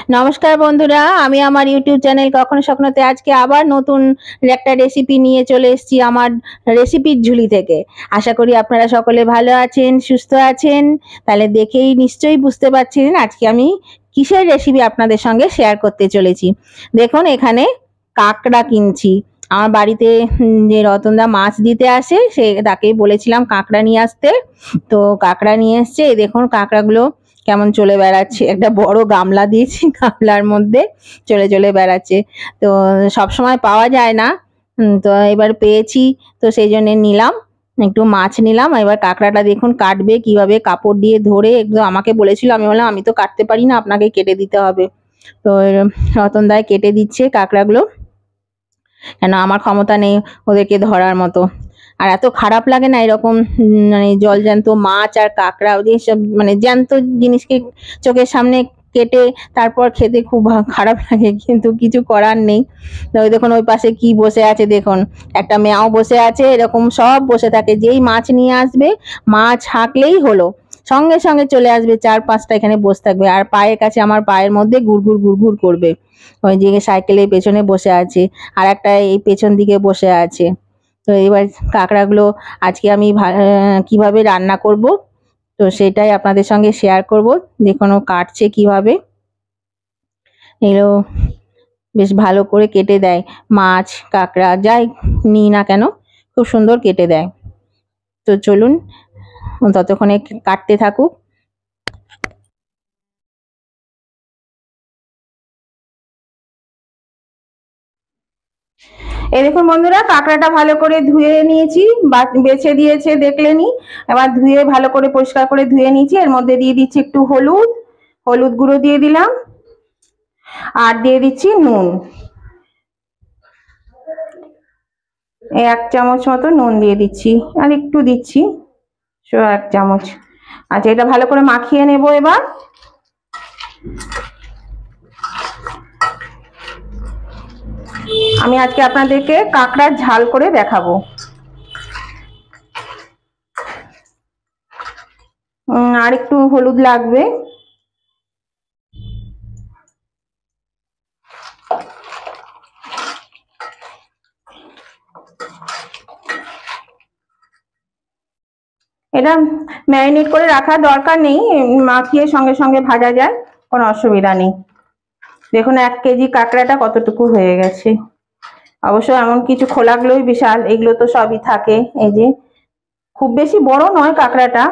নমস্কার বন্ধুরা, আমি আমার ইউটিউব চ্যানেল কখনো স্বপ্নতে আজকে আবার নতুন একটা রেসিপি নিয়ে চলে এসেছি আমার রেসিপির ঝুলি থেকে। আশা করি আপনারা সকলে ভালো আছেন, সুস্থ আছেন। তাহলে দেখেই নিশ্চয়ই বুঝতে পারছেন আজকে আমি কিসের রেসিপি আপনাদের সঙ্গে শেয়ার করতে চলেছি। দেখুন এখানে কাঁকড়া কিনছি। আমার বাড়িতে যে রতনদা মাছ দিতে আসে তাকেই বলেছিলাম কাঁকড়া নিয়ে আসতে, তো কাঁকড়া নিয়ে এসছে। এই দেখুন কাঁকড়াগুলো কেমন চলে বেড়াচ্ছে, একটা বড় গামলা দিয়েছি, গামলার মধ্যে চলে চলে বেড়াচ্ছে। তো সব সময় পাওয়া যায় না, তো এবার পেয়েছি, তো সেই জন্য নিলাম, একটু মাছ নিলাম। এবার কাঁকড়াটা দেখুন কাটবে কিভাবে, কাপড় দিয়ে ধরে একদম আমাকে বলেছিল, আমি বললাম আমি তো কাটতে পারি না, আপনাকে কেটে দিতে হবে। তো রতন দায় কেটে দিচ্ছে কাঁকড়াগুলো, কেন আমার ক্ষমতা নেই ওদেরকে ধরার মতো। আর এত খারাপ লাগে না এরকম মানে জলজ্যান্ত মাছ আর কাঁকড়া যেসব মানে জ্যান্ত জিনিসকে চোখের সামনে কেটে তারপর খেতে খুব খারাপ লাগে, কিন্তু কিছু করার নেই। তো ওই দেখুন ওই পাশে কি বসে আছে, দেখুন একটা মেয়াও বসে আছে, এরকম সব বসে থাকে। যেই মাছ নিয়ে আসবে, মাছ হাঁকলেই হলো, সঙ্গে সঙ্গে চলে আসবে, 4-5টা এখানে বসে থাকবে আর পায়ের কাছে, আমার পায়ের মধ্যে গুড়গুড় গুড়গুড় করবে। ওই যে সাইকেলের পেছনে বসে আছে, আর একটা এই পেছন দিকে বসে আছে। তো এবার কাঁকড়াগুলো আজকে আমি কিভাবে রান্না করব, তো সেটাই আপনাদের সঙ্গে শেয়ার করব। দেখুন ও কাটছে কিভাবে, এগুলো বেশ ভালো করে কেটে দেয়। মাছ কাঁকড়া যাই নিই না কেন খুব সুন্দর কেটে দেয়। তো চলুন ততক্ষণে কাটতে থাকুক। এই দেখুন বন্ধুরা, কাঁকড়াটা ভালো করে ধুয়ে নিয়েছি, বেছে দিয়েছে দেখলেনি। এবার ধুয়ে ভালো করে পরিষ্কার করে ধুয়ে নিয়েছি। এর মধ্যে দিয়ে দিচ্ছি একটু হলুদ, হলুদ গুঁড়ো দিয়ে দিলাম, আর দিয়ে দিচ্ছি নুন, 1 চামচ মতো নুন দিয়ে দিচ্ছি, আর একটু দিচ্ছি 1 চামচ। আচ্ছা, এটা ভালো করে মাখিয়ে নেব। এবার আমি আজকে আপনাদেরকে কাঁকড়ার ঝাল করে দেখাবো। আর একটু হলুদ লাগবে। এটা ম্যারিনেট করে রাখার দরকার নেই, মাখিয়ে সঙ্গে সঙ্গে ভাজা যায়, কোনো অসুবিধা নেই। দেখুন 1 কেজি কাঁকড়াটা কতটুকু হয়ে গেছে। অবশ্য এমন কিছু খোলাগুলোই বিশাল, এগুলো তো সবই থাকে। এই যে খুব বেশি বড় নয় কাঁকড়াটা,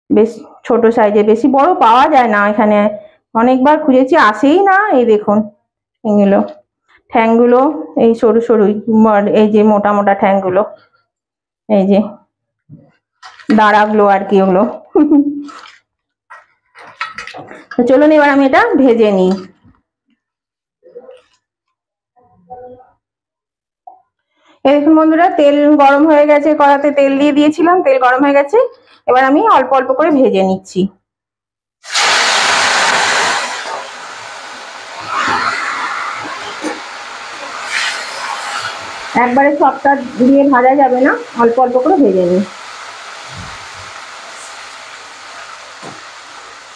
বেশ ছোট সাইজে, বেশি বড় পাওয়া যায় না এখানে, অনেকবার খুঁজেছি আসেই না। এই দেখুন এগুলো ঠ্যাংগুলো এই সরু সরুই, এই যে মোটা মোটা ঠ্যাংগুলো, এই যে দাঁড়াগুলো আর কি ওগুলো। তো চলুন এবার আমি এটা ভেজে নিই। এই দেখুন বন্ধুরা, তেল গরম হয়ে গেছে, কড়াতে তেল দিয়ে দিয়েছিলাম, তেল গরম হয়ে গেছে। এবার আমি অল্প অল্প করে ভেজে নিচ্ছি। একবারে সবটা দিয়ে ভাজা যাবে না, অল্প অল্প করে ভেজে নিই।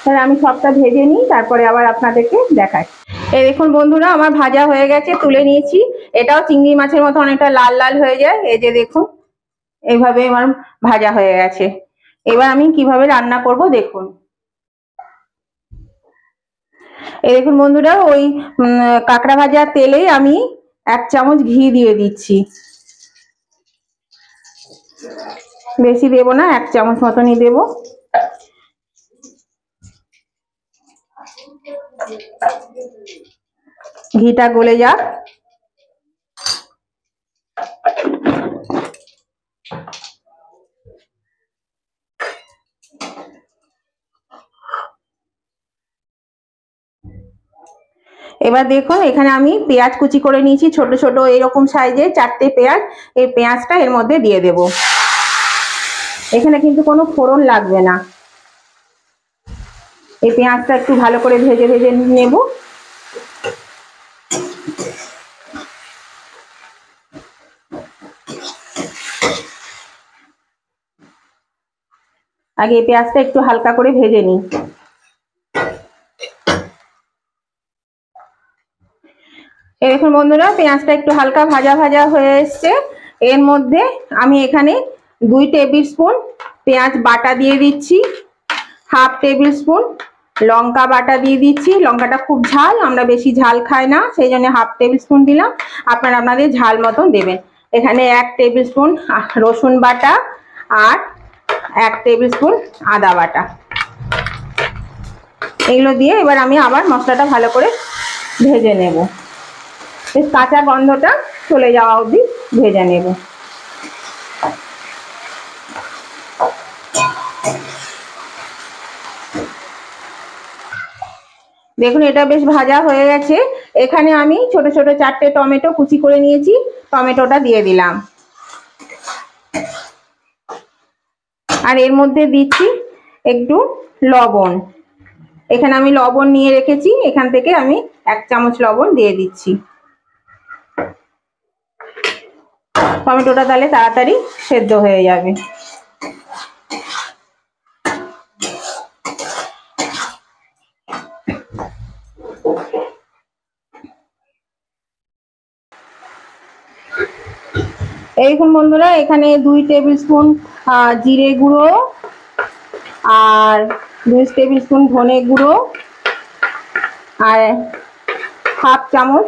তাহলে আমি সবটা ভেজে নিই, তারপরে আবার আপনাদেরকে দেখাই। এই দেখুন বন্ধুরা, আমার ভাজা হয়ে গেছে, তুলে নিয়েছি। এটাও চিংড়ি মাছের মতো অনেকটা লাল লাল হয়ে যায়। এই যে দেখুন এইভাবে আমার ভাজা হয়ে গেছে। এবার আমি কিভাবে রান্না করব দেখুন। এই দেখুন বন্ধুরা, ওই কাঁকড়া ভাজার তেলেই আমি 1 চামচ ঘি দিয়ে দিচ্ছি। বেশি দেব না, 1 চামচ মতনই দেব। ঘিটা গলে যাক। এবার দেখুন এখানে আমি পেঁয়াজ কুচি করে নিয়েছি, ছোট ছোট এরকম সাইজে 4টে পেঁয়াজ। এই পেঁয়াজটা এর মধ্যে দিয়ে দেব। এখানে কিন্তু কোনো ফোড়ন লাগবে না। এই পেঁয়াজটা একটু ভালো করে ভেজে ভেজে নেব। আগে এই পেঁয়াজটা একটু হালকা করে ভেজে নিই। এই দেখুন বন্ধুরা, পেঁয়াজটা একটু হালকা ভাজা ভাজা হয়ে এসছে। এর মধ্যে আমি এখানে 2 টেবিল স্পুন পেঁয়াজ বাটা দিয়ে দিচ্ছি, 1/2 টেবিল স্পুন লঙ্কা বাটা দিয়ে দিচ্ছি। লঙ্কাটা খুব ঝাল, আমরা বেশি ঝাল খাই না, সেই জন্য 1/2 টেবিল স্পুন দিলাম। আপনারা আপনাদের ঝাল মতন দেবেন। এখানে 1 টেবিল স্পুন রসুন বাটা আর 1 টেবিল স্পুন আদা বাটা, এগুলো দিয়ে এবার আমি আবার মশলাটা ভালো করে ভেজে নেব। বেশ কাঁচা গন্ধটা চলে যাওয়া অবধি ভেজে নেব। দেখুন এটা বেশ ভাজা হয়ে গেছে। এখানে আমি ছোট ছোট 4টে টমেটো কুচি করে নিয়েছি, টমেটোটা দিয়ে দিলাম। আর এর মধ্যে দিচ্ছি একটু লবণ। এখানে আমি লবণ নিয়ে রেখেছি, এখান থেকে আমি 1 চামচ লবণ দিয়ে দিচ্ছি। টমেটোটা তাহলে তাড়াতাড়ি সেদ্ধ হয়ে যাবে। এইরকম বন্ধুরা, এখানে 2 টেবিল স্পুন জিরে গুঁড়ো আর 2 টেবিল স্পুন ধনে গুঁড়ো আর 1/2 চামচ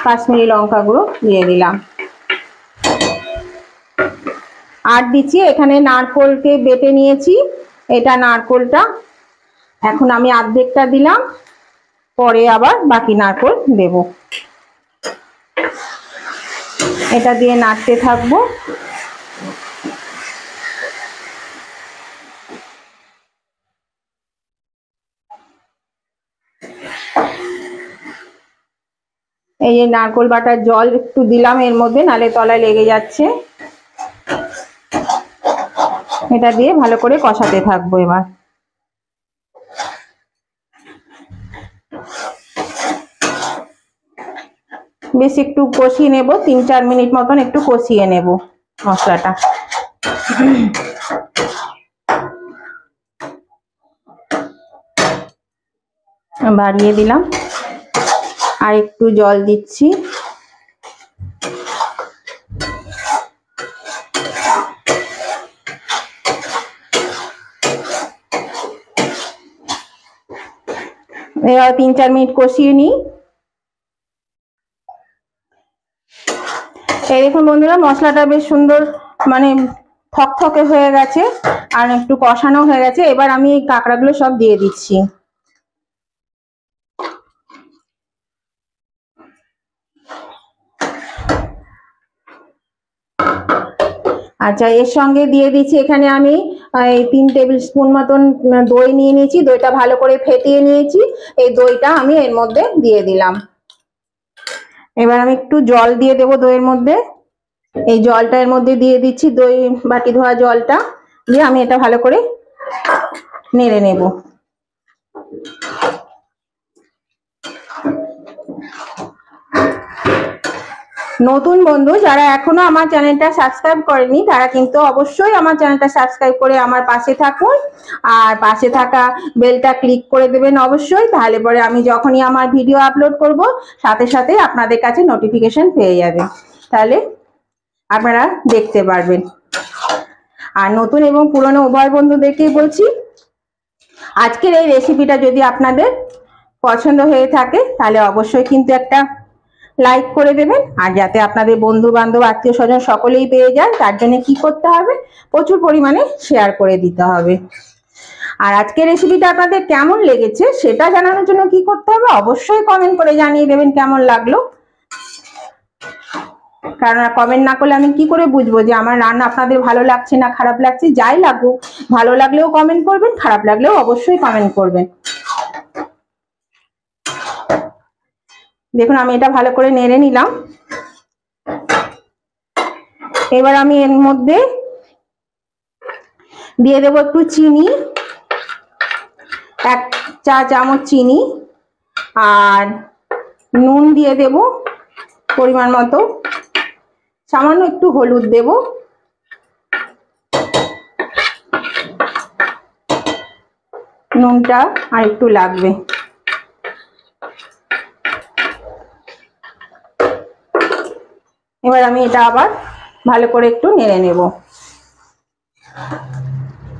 কাশ্মীরি লঙ্কা গুঁড়ো দিয়ে দিলাম। আর দিচ্ছি এখানে নারকেলকে বেটে নিয়েছি, এটা নারকেলটা এখন আমি অর্ধেকটা দিলাম, পরে আবার বাকি নারকেল দেব। এটা দিয়ে নাড়তে থাকবো। এই যে নারকেল বাটার জল একটু দিলাম এর মধ্যে, নালে তলায় লেগে যাচ্ছে। এটা দিয়ে ভালো করে কষাতে থাকবো। এবার বেশ একটু কষিয়ে নেব, 3-4 মিনিট মতন একটু কষিয়ে নেব মশলাটা। বাড়িয়ে দিলাম আর একটু জল দিচ্ছি। এবার 3-4 মিনিট কষিয়ে নিই। এই দেখুন বন্ধুরা, মশলাটা বেশ সুন্দর মানে থকথকে হয়ে গেছে আর একটু কষানো হয়ে গেছে। এবার আমি এই কাঁকড়াগুলো সব দিয়ে দিচ্ছি। আচ্ছা, এর সঙ্গে দিয়ে দিচ্ছি এখানে আমি 3 টেবিল স্পুন মতন দই নিয়ে নিয়েছি। দইটা ভালো করে ফেটিয়ে নিয়েছি, এই দইটা আমি এর মধ্যে দিয়ে দিলাম। এবার আমি একটু জল দিয়ে দেবো দইয়ের মধ্যে। এই জলটা এর মধ্যে দিয়ে দিচ্ছি, দই বাটি ধোয়া জলটা দিয়ে আমি এটা ভালো করে নেড়ে নেব। নতুন বন্ধু যারা এখনো আমার চ্যানেলটা সাবস্ক্রাইব করেনি, তারা কিন্তু অবশ্যই আমার চ্যানেলটা সাবস্ক্রাইব করে আমার পাশে থাকুন আর পাশে থাকা বেলটা ক্লিক করে দেবেন অবশ্যই। তাহলে পরে আমি যখনই আমার ভিডিও আপলোড করব সাথে সাথে আপনাদের কাছে নোটিফিকেশন পেয়ে যাবে, তাহলে আপনারা দেখতে পারবেন। আর নতুন এবং পুরনো উভয় বন্ধুদেরকেই বলছি, আজকের এই রেসিপিটা যদি আপনাদের পছন্দ হয়ে থাকে তাহলে অবশ্যই কিন্তু একটা লাইক করে দেবেন। আর যাতে আপনাদের বন্ধু বান্ধব আত্মীয় স্বজন সকলেই পেয়ে যায়, তার জন্য কি করতে হবে, প্রচুর পরিমাণে শেয়ার করে দিতে হবে। আর আজকের রেসিপিটা আপনাদের কেমন লেগেছে সেটা জানানোর জন্য কি করতে হবে, অবশ্যই কমেন্ট করে জানিয়ে দেবেন কেমন লাগলো। কারণ কমেন্ট না করলে আমি কি করে বুঝবো যে আমার রান্না আপনাদের ভালো লাগছে না খারাপ লাগছে। যাই লাগুক, ভালো লাগলেও কমেন্ট করবেন, খারাপ লাগলেও অবশ্যই কমেন্ট করবেন। দেখুন আমি এটা ভালো করে নেড়ে নিলাম। এবার আমি এর মধ্যে দিয়ে দেবো একটু চিনি, 1 চা চামচ চিনি, আর নুন দিয়ে দেব পরিমাণ মতো, সামান্য একটু হলুদ দেব, নুনটা আর একটু লাগবে। এবার আমি এটা আবার ভালো করে একটু নেড়ে নেব।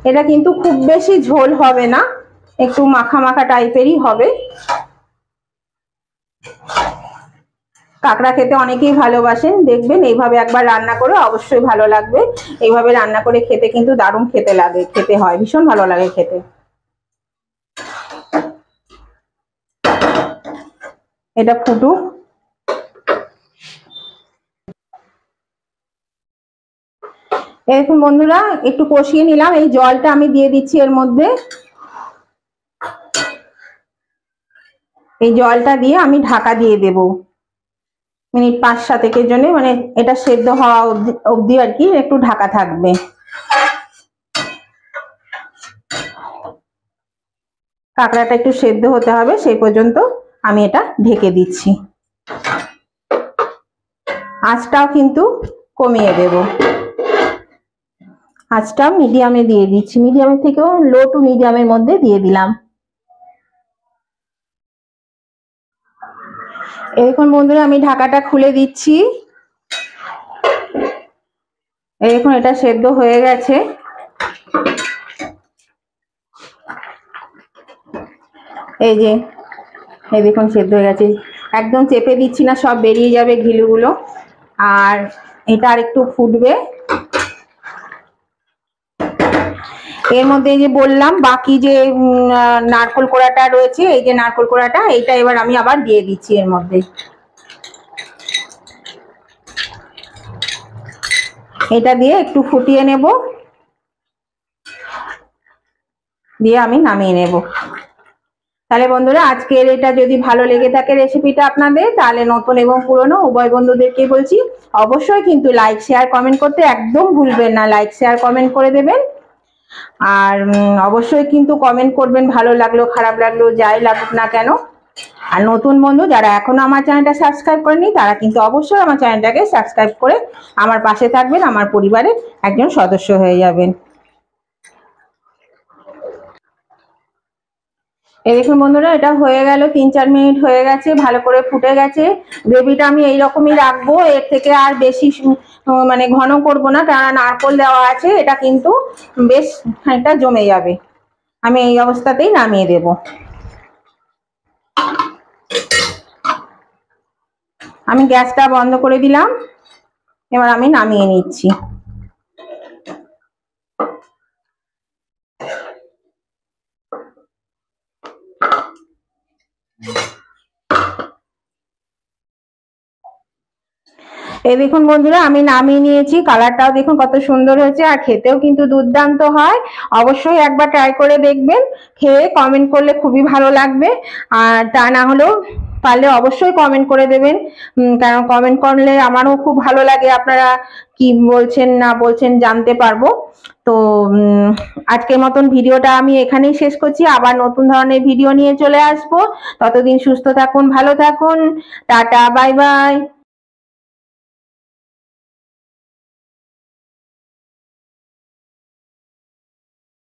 এটা কিন্তু খুব বেশি ঝোল হবে না, একটু মাখা মাখা টাইপেরই হবে। কাঁকড়া খেতে অনেকেই ভালোবাসেন, দেখবেন এইভাবে একবার রান্না করে অবশ্যই ভালো লাগবে। এইভাবে রান্না করে খেতে কিন্তু দারুণ খেতে হয়, ভীষণ ভালো লাগে খেতে। এটা ফুটুক। এখন বন্ধুরা একটু কষিয়ে নিলাম, এই জলটা আমি দিয়ে দিচ্ছি এর মধ্যে। এই জলটা দিয়ে আমি ঢাকা দিয়ে দেব মিনিট 5-7 জন্য, মানে এটা সেদ্ধ হওয়া অবধি আর কি একটু ঢাকা থাকবে। কাঁকড়াটা একটু সেদ্ধ হতে হবে, সেই পর্যন্ত আমি এটা ঢেকে দিচ্ছি। আঁচটাও কিন্তু কমিয়ে দেব, আঁচটা মিডিয়ামে দিয়ে দিচ্ছি, মিডিয়ামের থেকেও লো টু মিডিয়ামের মধ্যে দিয়ে দিলাম। এখন বন্ধুরা আমি ঢাকাটা খুলে দিচ্ছি। এখন এটা সেদ্ধ হয়ে গেছে। এই যে এই দেখুন সেদ্ধ হয়ে গেছে, একদম চেপে দিচ্ছি না, সব বেরিয়ে যাবে ঘিলুগুলো। আর এটা আর একটু ফুটবে। এর মধ্যে যে বললাম বাকি যে নারকোল কোড়াটা রয়েছে, এই যে নারকোল কোড়াটা, এইটা এবার আমি আবার দিয়ে দিচ্ছি এর মধ্যে। এটা দিয়ে একটু ফুটিয়ে নেব, দিয়ে আমি নামিয়ে নেব। তাহলে বন্ধুরা আজকের এটা যদি ভালো লেগে থাকে রেসিপিটা আপনাদের, তাহলে নতুন এবং পুরনো উভয় বন্ধুদেরকে বলছি অবশ্যই কিন্তু লাইক শেয়ার কমেন্ট করতে একদম ভুলবেন না, লাইক শেয়ার কমেন্ট করে দেবেন। আর অবশ্যই কিন্তু কমেন্ট করবেন ভালো লাগলো খারাপ লাগলো যাই লাগুক না কেন। আর নতুন বন্ধু যারা এখনো আমার চ্যানেলটা সাবস্ক্রাইব করেনি, তারা কিন্তু অবশ্যই আমার চ্যানেলটাকে সাবস্ক্রাইব করে আমার পাশে থাকবেন, আমার পরিবারের একজন সদস্য হয়ে যাবেন। এই দেখুন বন্ধুরা এটা হয়ে গেল, 3-4 মিনিট হয়ে গেছে, ভালো করে ফুটে গেছে। গ্রেভিটা আমি এইরকমই রাখবো, এর থেকে আর বেশি মানে ঘন করব না, কারণ নারকোল দেওয়া আছে, এটা কিন্তু বেশ খানিকটা জমে যাবে। আমি এই অবস্থাতেই নামিয়ে দেব। আমি গ্যাসটা বন্ধ করে দিলাম, এবার আমি নামিয়ে নিচ্ছি। এই দেখুন বন্ধুরা আমি নামিয়ে নিয়েছি, কালারটাও দেখুন কত সুন্দর হয়েছে, আর খেতেও কিন্তু দুর্দান্ত হয়। অবশ্যই একবার ট্রাই করে দেখবেন, খেয়ে কমেন্ট করলে খুবই ভালো লাগবে। আর তা না হলেও পারলে অবশ্যই কমেন্ট করে দেবেন, কারণ কমেন্ট করলে আমারও খুব ভালো লাগে, আপনারা কি বলছেন না বলছেন জানতে পারবো। তো আজকের মতন ভিডিওটা আমি এখানেই শেষ করছি, আবার নতুন ধরনের ভিডিও নিয়ে চলে আসবো। ততদিন সুস্থ থাকুন, ভালো থাকুন, টাটা, বাই বাই।